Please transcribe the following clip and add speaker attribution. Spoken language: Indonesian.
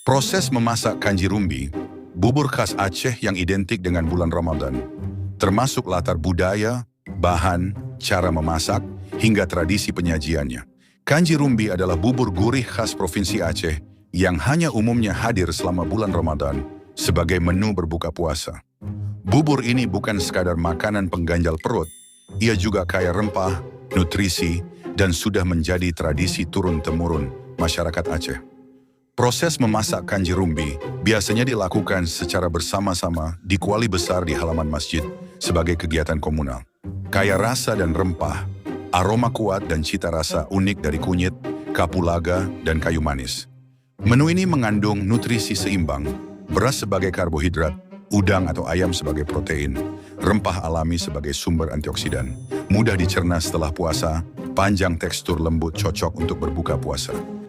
Speaker 1: Proses memasak kanji rumbi, bubur khas Aceh yang identik dengan bulan Ramadan, termasuk latar budaya, bahan, cara memasak, hingga tradisi penyajiannya. Kanji rumbi adalah bubur gurih khas Provinsi Aceh yang hanya umumnya hadir selama bulan Ramadan sebagai menu berbuka puasa. Bubur ini bukan sekadar makanan pengganjal perut, ia juga kaya rempah, nutrisi, dan sudah menjadi tradisi turun-temurun masyarakat Aceh. Proses memasak kanji rumbi biasanya dilakukan secara bersama-sama di kuali besar di halaman masjid sebagai kegiatan komunal. Kaya rasa dan rempah, aroma kuat dan cita rasa unik dari kunyit, kapulaga, dan kayu manis. Menu ini mengandung nutrisi seimbang, beras sebagai karbohidrat, udang atau ayam sebagai protein, rempah alami sebagai sumber antioksidan, mudah dicerna setelah puasa, panjang tekstur lembut cocok untuk berbuka puasa.